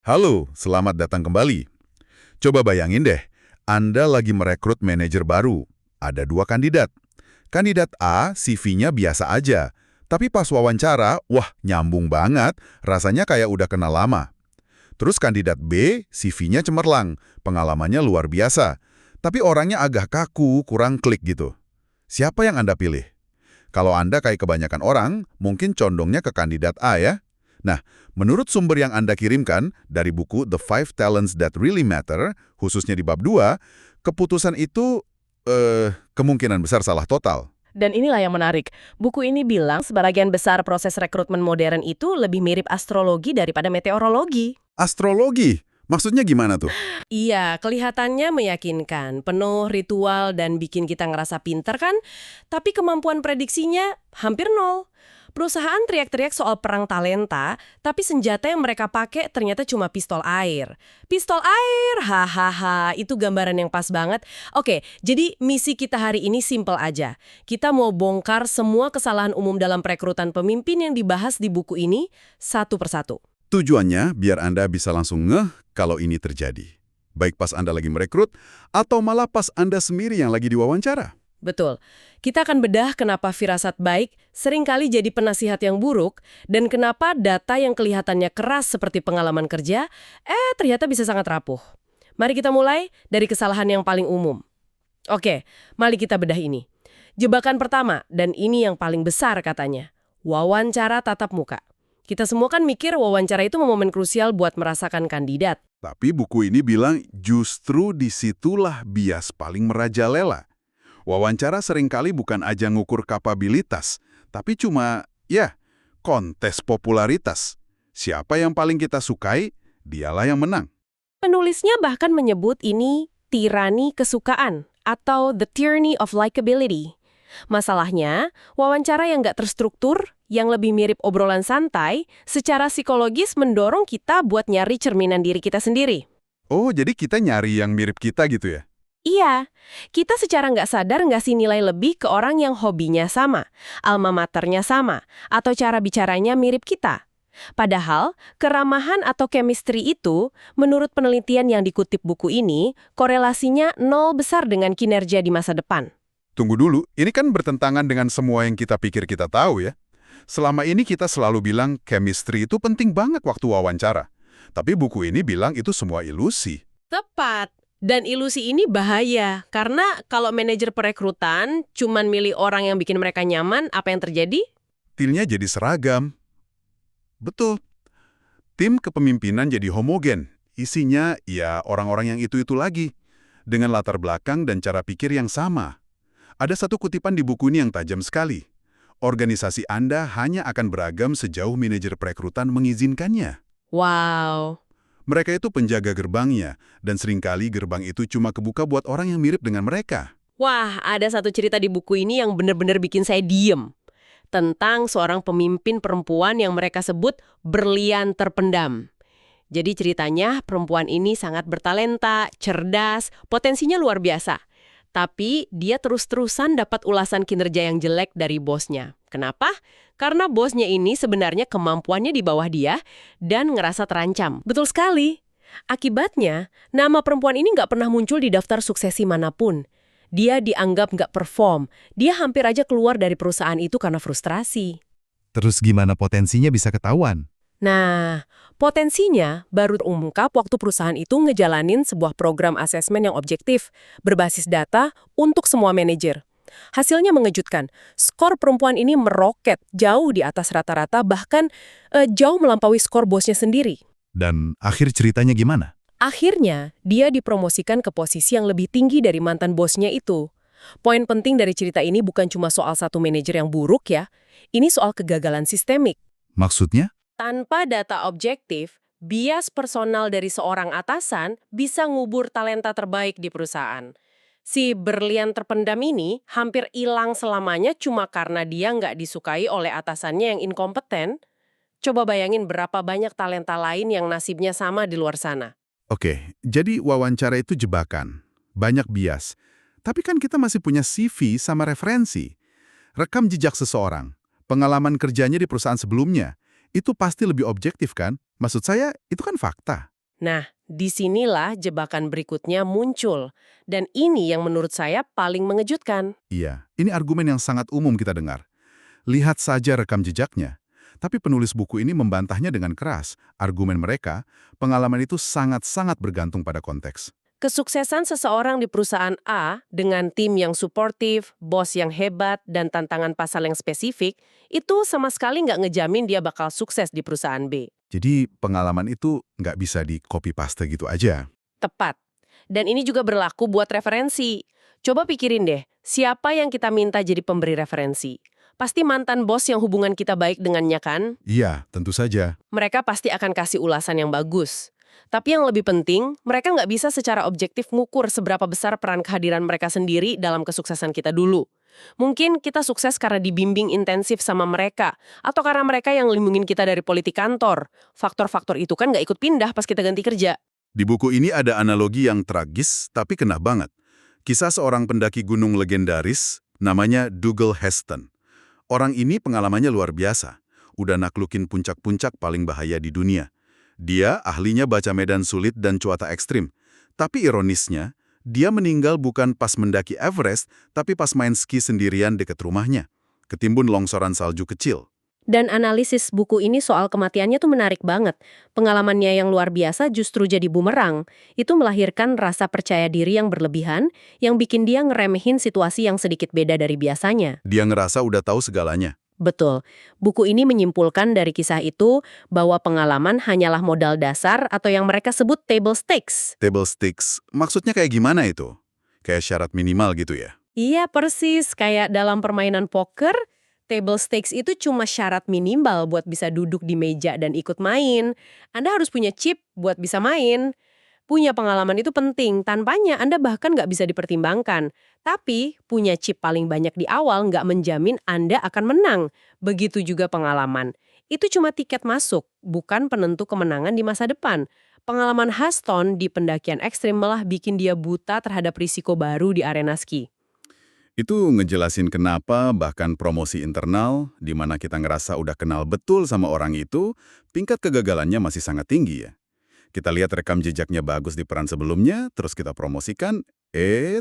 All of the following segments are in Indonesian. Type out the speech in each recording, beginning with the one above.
Halo, selamat datang kembali. Coba bayangin deh, Anda lagi merekrut manajer baru. Ada dua kandidat. Kandidat A, CV-nya biasa aja. Tapi pas wawancara, wah nyambung banget, rasanya kayak udah kenal lama. Terus kandidat B, CV-nya cemerlang, pengalamannya luar biasa. Tapi orangnya agak kaku, kurang klik gitu. Siapa yang Anda pilih? Kalau Anda kayak kebanyakan orang, mungkin condongnya ke kandidat A ya. Nah, menurut sumber yang Anda kirimkan dari buku The Five Talents That Really Matter, khususnya di bab 2, keputusan itu kemungkinan besar salah total. Dan inilah yang menarik. Buku ini bilang sebagian besar proses rekrutmen modern itu lebih mirip astrologi daripada meteorologi. Astrologi, maksudnya gimana tuh? Iya, kelihatannya meyakinkan, penuh ritual dan bikin kita ngerasa pinter kan? Tapi kemampuan prediksinya hampir nol. Perusahaan teriak-teriak soal perang talenta, tapi senjata yang mereka pakai ternyata cuma pistol air. Pistol air, hahaha, itu gambaran yang pas banget. Oke, jadi misi kita hari ini simple aja. Kita mau bongkar semua kesalahan umum dalam perekrutan pemimpin yang dibahas di buku ini satu persatu. Tujuannya biar Anda bisa langsung ngeh kalau ini terjadi. Baik pas Anda lagi merekrut, atau malah pas Anda sendiri yang lagi diwawancara. Betul. Kita akan bedah kenapa firasat baik seringkali jadi penasihat yang buruk dan kenapa data yang kelihatannya keras seperti pengalaman kerja, ternyata bisa sangat rapuh. Mari kita mulai dari kesalahan yang paling umum. Oke, mari kita bedah ini. Jebakan pertama, dan ini yang paling besar katanya, wawancara tatap muka. Kita semua kan mikir wawancara itu momen krusial buat merasakan kandidat. Tapi buku ini bilang justru disitulah bias paling merajalela. Wawancara seringkali bukan ajang ngukur kapabilitas, tapi cuma, kontes popularitas. Siapa yang paling kita sukai, dialah yang menang. Penulisnya bahkan menyebut ini tirani kesukaan atau the tyranny of likability. Masalahnya, wawancara yang nggak terstruktur, yang lebih mirip obrolan santai, secara psikologis mendorong kita buat nyari cerminan diri kita sendiri. Oh, jadi kita nyari yang mirip kita gitu ya? Iya, kita secara nggak sadar ngasih nilai lebih ke orang yang hobinya sama, alma maternya sama, atau cara bicaranya mirip kita. Padahal, keramahan atau chemistry itu, menurut penelitian yang dikutip buku ini, korelasinya nol besar dengan kinerja di masa depan. Tunggu dulu, ini kan bertentangan dengan semua yang kita pikir kita tahu ya. Selama ini kita selalu bilang chemistry itu penting banget waktu wawancara. Tapi buku ini bilang itu semua ilusi. Tepat. Dan ilusi ini bahaya, karena kalau manajer perekrutan cuman milih orang yang bikin mereka nyaman, apa yang terjadi? Tilnya jadi seragam. Betul. Tim kepemimpinan jadi homogen. Isinya ya orang-orang yang itu-itu lagi. Dengan latar belakang dan cara pikir yang sama. Ada satu kutipan di buku ini yang tajam sekali. Organisasi Anda hanya akan beragam sejauh manajer perekrutan mengizinkannya. Wow. Mereka itu penjaga gerbangnya, dan seringkali gerbang itu cuma kebuka buat orang yang mirip dengan mereka. Wah, ada satu cerita di buku ini yang benar-benar bikin saya diem. Tentang seorang pemimpin perempuan yang mereka sebut berlian terpendam. Jadi ceritanya perempuan ini sangat bertalenta, cerdas, potensinya luar biasa. Tapi dia terus-terusan dapat ulasan kinerja yang jelek dari bosnya. Kenapa? Karena bosnya ini sebenarnya kemampuannya di bawah dia dan ngerasa terancam. Betul sekali. Akibatnya, nama perempuan ini nggak pernah muncul di daftar suksesi manapun. Dia dianggap nggak perform. Dia hampir aja keluar dari perusahaan itu karena frustrasi. Terus gimana potensinya bisa ketahuan? Nah, potensinya baru terungkap waktu perusahaan itu ngejalanin sebuah program asesmen yang objektif, berbasis data untuk semua manajer. Hasilnya mengejutkan, skor perempuan ini meroket jauh di atas rata-rata, bahkan jauh melampaui skor bosnya sendiri. Dan akhir ceritanya gimana? Akhirnya, dia dipromosikan ke posisi yang lebih tinggi dari mantan bosnya itu. Poin penting dari cerita ini bukan cuma soal satu manajer yang buruk ya, ini soal kegagalan sistemik. Maksudnya? Tanpa data objektif, bias personal dari seorang atasan bisa ngubur talenta terbaik di perusahaan. Si berlian terpendam ini hampir hilang selamanya cuma karena dia nggak disukai oleh atasannya yang inkompeten. Coba bayangin berapa banyak talenta lain yang nasibnya sama di luar sana. Oke, jadi wawancara itu jebakan. Banyak bias. Tapi kan kita masih punya CV sama referensi. Rekam jejak seseorang, pengalaman kerjanya di perusahaan sebelumnya, itu pasti lebih objektif kan? Maksud saya, itu kan fakta. Nah, disinilah jebakan berikutnya muncul. Dan ini yang menurut saya paling mengejutkan. Iya, ini argumen yang sangat umum kita dengar. Lihat saja rekam jejaknya. Tapi penulis buku ini membantahnya dengan keras. Argumen mereka, pengalaman itu sangat-sangat bergantung pada konteks. Kesuksesan seseorang di perusahaan A dengan tim yang suportif, bos yang hebat, dan tantangan pasar yang spesifik, itu sama sekali nggak ngejamin dia bakal sukses di perusahaan B. Jadi pengalaman itu nggak bisa di copy paste gitu aja. Tepat. Dan ini juga berlaku buat referensi. Coba pikirin deh, siapa yang kita minta jadi pemberi referensi? Pasti mantan bos yang hubungan kita baik dengannya kan? Iya, tentu saja. Mereka pasti akan kasih ulasan yang bagus. Tapi yang lebih penting, mereka nggak bisa secara objektif ngukur seberapa besar peran kehadiran mereka sendiri dalam kesuksesan kita dulu. Mungkin kita sukses karena dibimbing intensif sama mereka, atau karena mereka yang ngelindungin kita dari politik kantor. Faktor-faktor itu kan nggak ikut pindah pas kita ganti kerja. Di buku ini ada analogi yang tragis, tapi kena banget. Kisah seorang pendaki gunung legendaris, namanya Dougal Heston. Orang ini pengalamannya luar biasa. Udah naklukin puncak-puncak paling bahaya di dunia. Dia ahlinya baca medan sulit dan cuaca ekstrim. Tapi ironisnya, dia meninggal bukan pas mendaki Everest, tapi pas main ski sendirian dekat rumahnya. Ketimbun longsoran salju kecil. Dan analisis buku ini soal kematiannya tuh menarik banget. Pengalamannya yang luar biasa justru jadi bumerang. Itu melahirkan rasa percaya diri yang berlebihan, yang bikin dia ngeremehin situasi yang sedikit beda dari biasanya. Dia ngerasa udah tahu segalanya. Betul. Buku ini menyimpulkan dari kisah itu bahwa pengalaman hanyalah modal dasar atau yang mereka sebut table stakes. Table stakes, maksudnya kayak gimana itu? Kayak syarat minimal gitu ya? Iya, persis. Kayak dalam permainan poker, table stakes itu cuma syarat minimal buat bisa duduk di meja dan ikut main. Anda harus punya chip buat bisa main. Punya pengalaman itu penting, tanpanya Anda bahkan nggak bisa dipertimbangkan. Tapi, punya chip paling banyak di awal nggak menjamin Anda akan menang. Begitu juga pengalaman. Itu cuma tiket masuk, bukan penentu kemenangan di masa depan. Pengalaman Heston di pendakian ekstrim malah bikin dia buta terhadap risiko baru di arena ski. Itu ngejelasin kenapa bahkan promosi internal, di mana kita ngerasa udah kenal betul sama orang itu, tingkat kegagalannya masih sangat tinggi ya. Kita lihat rekam jejaknya bagus di peran sebelumnya, terus kita promosikan,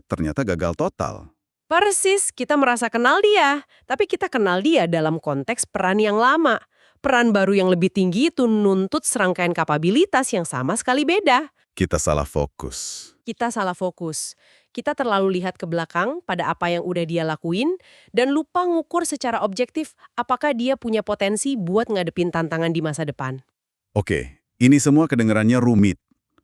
ternyata gagal total. Persis, kita merasa kenal dia, tapi kita kenal dia dalam konteks peran yang lama. Peran baru yang lebih tinggi itu nuntut serangkaian kapabilitas yang sama sekali beda. Kita salah fokus. Kita salah fokus. Kita terlalu lihat ke belakang pada apa yang udah dia lakuin dan lupa ngukur secara objektif apakah dia punya potensi buat ngadepin tantangan di masa depan. Oke, ini semua kedengarannya rumit.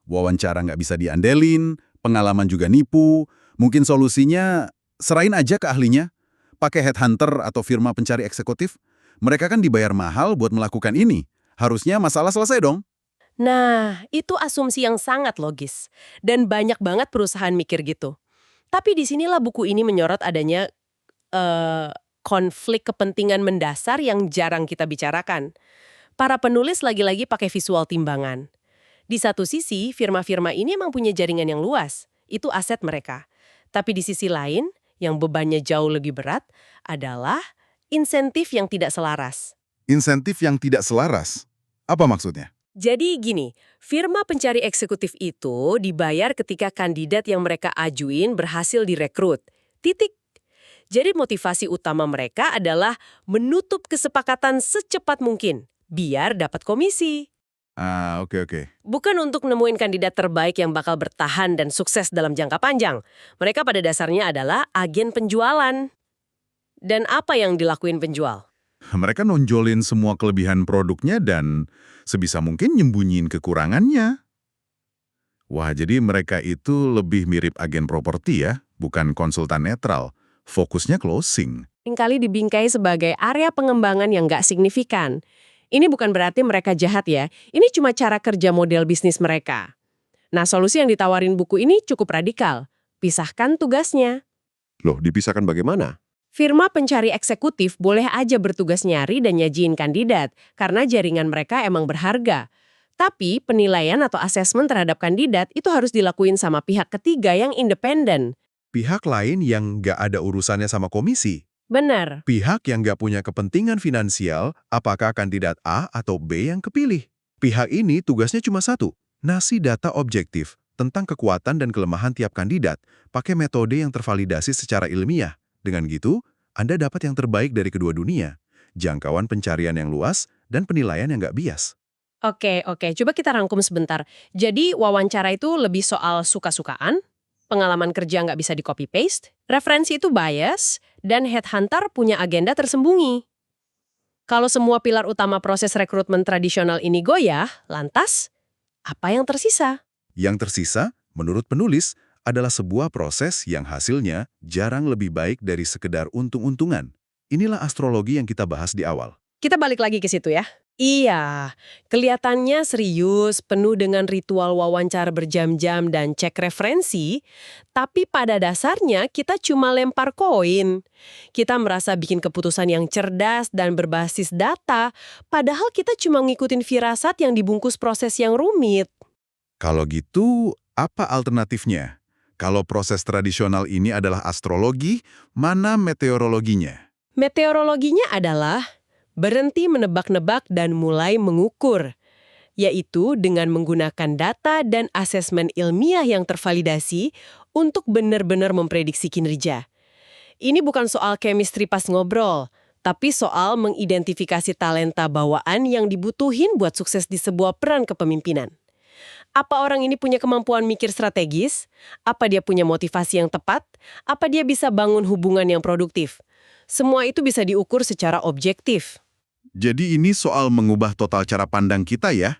Wawancara nggak bisa diandelin, pengalaman juga nipu. Mungkin solusinya serahin aja ke ahlinya. Pakai headhunter atau firma pencari eksekutif. Mereka kan dibayar mahal buat melakukan ini. Harusnya masalah selesai dong. Nah, itu asumsi yang sangat logis. Dan banyak banget perusahaan mikir gitu. Tapi disinilah buku ini menyorot adanya konflik kepentingan mendasar yang jarang kita bicarakan. Para penulis lagi-lagi pakai visual timbangan. Di satu sisi, firma-firma ini emang punya jaringan yang luas. Itu aset mereka. Tapi di sisi lain, yang bebannya jauh lebih berat adalah insentif yang tidak selaras. Insentif yang tidak selaras? Apa maksudnya? Jadi gini, firma pencari eksekutif itu dibayar ketika kandidat yang mereka ajuin berhasil direkrut. Titik. Jadi motivasi utama mereka adalah menutup kesepakatan secepat mungkin, biar dapat komisi. Oke. Bukan untuk nemuin kandidat terbaik yang bakal bertahan dan sukses dalam jangka panjang. Mereka pada dasarnya adalah agen penjualan. Dan apa yang dilakuin penjual? Mereka nonjolin semua kelebihan produknya dan sebisa mungkin nyembunyiin kekurangannya. Wah, jadi mereka itu lebih mirip agen properti ya, bukan konsultan netral. Fokusnya closing. Seringkali dibingkai sebagai area pengembangan yang nggak signifikan. Ini bukan berarti mereka jahat ya, ini cuma cara kerja model bisnis mereka. Nah, solusi yang ditawarin buku ini cukup radikal. Pisahkan tugasnya. Loh, dipisahkan bagaimana? Firma pencari eksekutif boleh aja bertugas nyari dan nyajiin kandidat, karena jaringan mereka emang berharga. Tapi penilaian atau asesmen terhadap kandidat itu harus dilakuin sama pihak ketiga yang independen. Pihak lain yang nggak ada urusannya sama komisi. Benar. Pihak yang nggak punya kepentingan finansial, apakah kandidat A atau B yang kepilih. Pihak ini tugasnya cuma satu, Nasi data objektif tentang kekuatan dan kelemahan tiap kandidat pakai metode yang tervalidasi secara ilmiah. Dengan gitu, Anda dapat yang terbaik dari kedua dunia, jangkauan pencarian yang luas, dan penilaian yang nggak bias. Oke, coba kita rangkum sebentar. Jadi wawancara itu lebih soal suka-sukaan, pengalaman kerja nggak bisa di-copy-paste, referensi itu bias, dan headhunter punya agenda tersembunyi. Kalau semua pilar utama proses rekrutmen tradisional ini goyah, lantas apa yang tersisa? Yang tersisa, menurut penulis, adalah sebuah proses yang hasilnya jarang lebih baik dari sekedar untung-untungan. Inilah astrologi yang kita bahas di awal. Kita balik lagi ke situ ya. Iya, kelihatannya serius, penuh dengan ritual wawancara berjam-jam dan cek referensi, tapi pada dasarnya kita cuma lempar koin. Kita merasa bikin keputusan yang cerdas dan berbasis data, padahal kita cuma ngikutin firasat yang dibungkus proses yang rumit. Kalau gitu, apa alternatifnya? Kalau proses tradisional ini adalah astrologi, mana meteorologinya? Meteorologinya adalah berhenti menebak-nebak dan mulai mengukur, yaitu dengan menggunakan data dan asesmen ilmiah yang tervalidasi untuk benar-benar memprediksi kinerja. Ini bukan soal chemistry pas ngobrol, tapi soal mengidentifikasi talenta bawaan yang dibutuhin buat sukses di sebuah peran kepemimpinan. Apa orang ini punya kemampuan mikir strategis? Apa dia punya motivasi yang tepat? Apa dia bisa bangun hubungan yang produktif? Semua itu bisa diukur secara objektif. Jadi ini soal mengubah total cara pandang kita ya.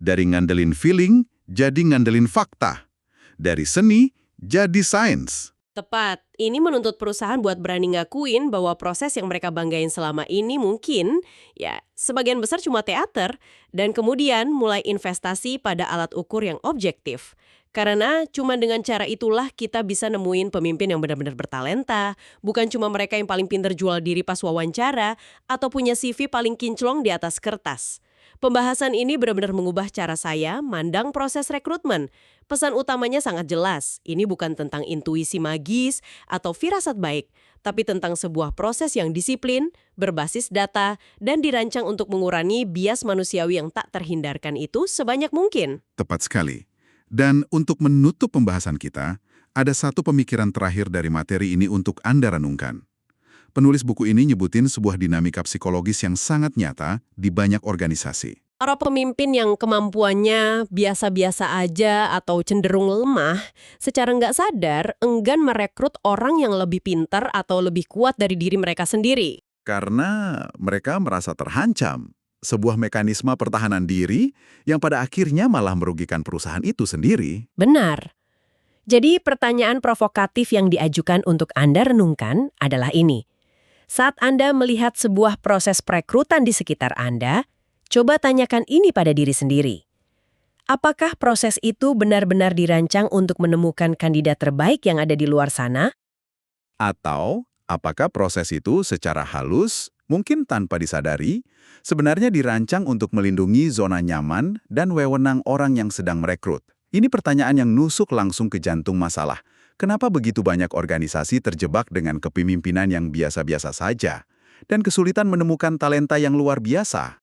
Dari ngandelin feeling, jadi ngandelin fakta. Dari seni, jadi sains. Tepat. Ini menuntut perusahaan buat berani ngakuin bahwa proses yang mereka banggain selama ini mungkin, ya, sebagian besar cuma teater, dan kemudian mulai investasi pada alat ukur yang objektif. Karena cuma dengan cara itulah kita bisa nemuin pemimpin yang benar-benar bertalenta, bukan cuma mereka yang paling pintar jual diri pas wawancara, atau punya CV paling kinclong di atas kertas. Pembahasan ini benar-benar mengubah cara saya mandang proses rekrutmen. Pesan utamanya sangat jelas, ini bukan tentang intuisi magis atau firasat baik, tapi tentang sebuah proses yang disiplin, berbasis data, dan dirancang untuk mengurangi bias manusiawi yang tak terhindarkan itu sebanyak mungkin. Tepat sekali. Dan untuk menutup pembahasan kita, ada satu pemikiran terakhir dari materi ini untuk Anda renungkan. Penulis buku ini nyebutin sebuah dinamika psikologis yang sangat nyata di banyak organisasi. Para pemimpin yang kemampuannya biasa-biasa aja atau cenderung lemah, secara nggak sadar enggan merekrut orang yang lebih pintar atau lebih kuat dari diri mereka sendiri. Karena mereka merasa terhancam. Sebuah mekanisme pertahanan diri yang pada akhirnya malah merugikan perusahaan itu sendiri. Benar. Jadi pertanyaan provokatif yang diajukan untuk Anda renungkan adalah ini. Saat Anda melihat sebuah proses perekrutan di sekitar Anda, coba tanyakan ini pada diri sendiri. Apakah proses itu benar-benar dirancang untuk menemukan kandidat terbaik yang ada di luar sana? Atau apakah proses itu secara halus, mungkin tanpa disadari, sebenarnya dirancang untuk melindungi zona nyaman dan wewenang orang yang sedang merekrut? Ini pertanyaan yang nusuk langsung ke jantung masalah. Kenapa begitu banyak organisasi terjebak dengan kepemimpinan yang biasa-biasa saja dan kesulitan menemukan talenta yang luar biasa?